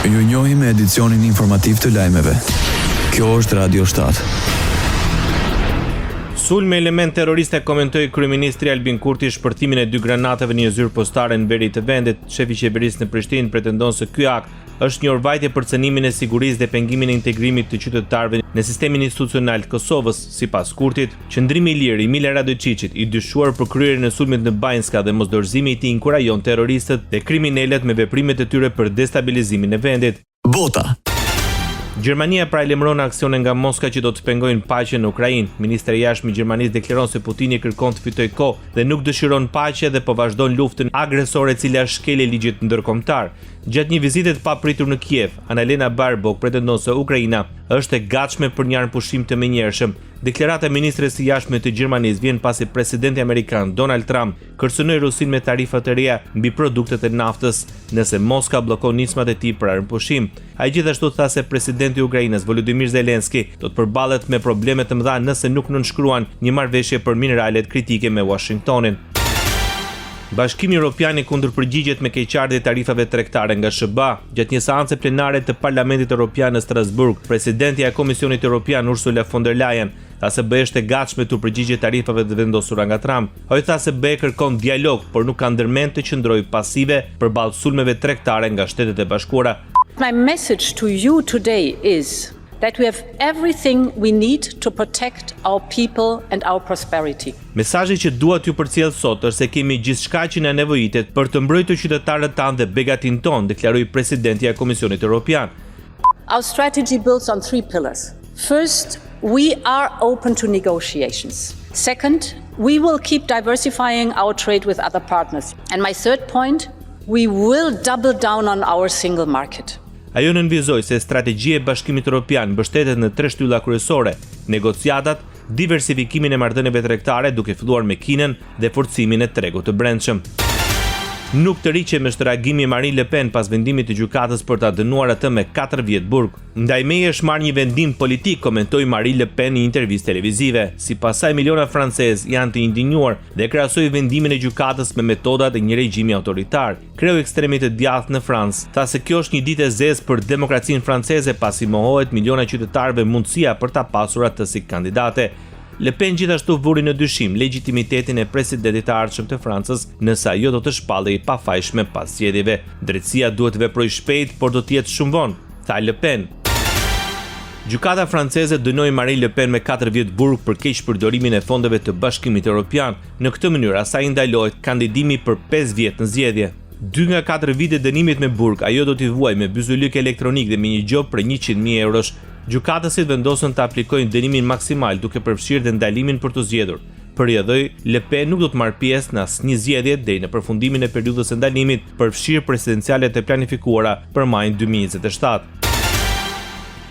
Ju njohim me edicionin informativ të lajmeve. Kjo është Radio 7. Sulm me element terroriste, komentoi kryeministri Albin Kurti shpërtimin e 2 granatave në një zyrë postare në veri të vendit. Shefi i qeverisë në Prishtinë pretendon se ky akt është një orvajtje për cënimin e sigurisë dhe pengimin e integrimit të qytetarëve në sistemin institucional të Kosovës. Sipas Kurtit, qëndrimi i lirë i Mile Radojčićit, i dyshuar për kryerjen e sulmit në Banjska dhe mosdorëzimi i tij inkurajon terroristët dhe kriminalët me veprimet e tyre për destabilizimin e vendit. Bota. Gjermania paralajmëron aksione nga Moska që do të pengojnë paqen në Ukrainë. Ministri i jashtëm i Gjermanisë deklaron se Putini kërkon të fitojë kohë dhe nuk dëshiron paqe dhe po vazhdon luftën agresore e cila shkel ligjit ndërkombëtar. Gjatë një vizite të papritur në Kiev, Annalena Baerbock pretendon se Ukraina është e gatshme për një armëpushim të menjëhershëm. Deklarata e ministres së jashtme të Gjermanisë vjen pasi presidenti amerikan Donald Trump kërcënoi Rusinë me tarifa të reja mbi produktet e naftës nëse Moska bllokon nismat e tij për armëpushim. Ai gjithashtu tha se presidenti i Ukrainës Volodymyr Zelensky do të përballet me probleme të mëdha nëse nuk nënshkruan një marrëveshje për mineralet kritike me Washingtonin. Bashkimi Evropian i kundërpërgjigjet me keqardhje e tarifave tregtare nga SBA. Gjatë një seance plenare të Parlamentit Evropian në Strasburg, presidentja e Komisionit Evropian Ursula von der Leyen tha se BE është e gatshme të përgjigjë tarifave të vendosura nga Trump. Ai tha se BE kërkon dialog, por nuk ka ndërmend të qëndrojë pasive përballë sulmeve tregtare nga Shtetet e Bashkuara. My message to you today is that we have everything we need to protect our people and our prosperity. Mesazhi që dua t'ju përcjell sot është se kemi gjithçka që na nevojitet për të mbrojtur qytetarët tanë dhe begatin ton, deklaroi presidentja e Komisionit Evropian. Our strategy builds on 3 pillars. First, we are open to negotiations. Second, we will keep diversifying our trade with other partners. And my third point, we will double down on our single market. Ajo nënvizoi se strategjia e Bashkimit Evropian mbështetet në 3 shtylla kryesore: negociatat, diversifikimin e marrëdhënieve tregtare duke filluar me Kinën dhe forcimin e tregut të brendshëm. Nuk të riqe me shtragimi Marine Le Pen pas vendimit të gjykatës për ta dënuar atë me 4 vjet burg. Ndaj meje është marrë një vendim politik, komentoi Marine Le Pen në një intervistë televizive. Sipas saj, miliona francezë janë të indignuar dhe krahasoi vendimin e gjykatës me metodat e një regjimi autoritar. Kreu ekstremi të djathtë në Francë tha se kjo është një ditë e zezë për demokracinë franceze pasi mohohet miliona qytetarëve mundësia për ta pasur atë si kandidate. Le Pen gjithashtu vuri në dyshim legitimitetin e presidentit të ardhshëm të Francës nëse ajo do të shpallej i pafajshme pas zgjedhjeve. Drejtësia duhet të veprojë shpejt, por do të jetë shumë vonë, tha Le Pen. Gjykata franceze dënoi Marine Le Pen me 4 vjet burg për keqpërdorimin e fondeve të Bashkimit Evropian. Në këtë mënyrë asaj ndalohet kandidimi për 5 vjet në zgjedhje. 2 nga 4 vite dënimit me burg ajo do t'i vuajë me byzylyk elektronik dhe me një gjop për 100.000 eurosh. Gjykatësit vendosën të aplikojnë dënimin maksimal duke përfshirë dhe ndalimin për të zgjedhur. Përjedhoi, Le Pen nuk do të marrë pjesë në asnjë zgjedhje deri në përfundimin e periudhës së ndalimit, përfshirë presidencialet e planifikuara për majin 2027.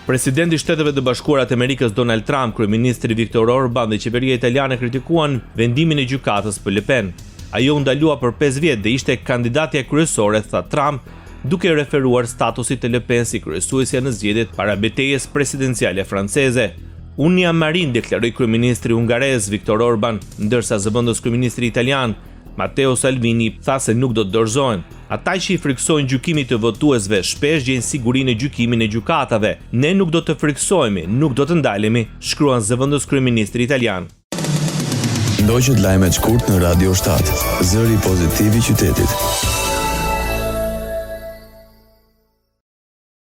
Presidenti i Shteteve të Bashkuara të Amerikës Donald Trump, kryeministri Viktor Orban dhe qeveria italiane kritikuan vendimin e gjykatës për Le Pen. Ajo u ndalua për 5 vjet dhe ishte kandidatja kryesore, tha Trump, duke referuar statusit të Le Pen si kryesuesja në zgjedhjet para betejës presidenciale franceze. Unë jam Marin, deklaroi kryeministri hungarez Viktor Orban, ndërsa zëvendës kryeministri italian Matteo Salvini tha se nuk do të dorëzohen. Ata që i friksojnë gjykimit të votuesve shpesh gjejnë sigurinë e gjykimin e gjykatave. Ne nuk do të friksohemi, nuk do të ndalemi, shkruan zëvendës kryeministri italian. Ndoqët lajmet shkurt në Radio 7, zëri pozitiv i qytetit.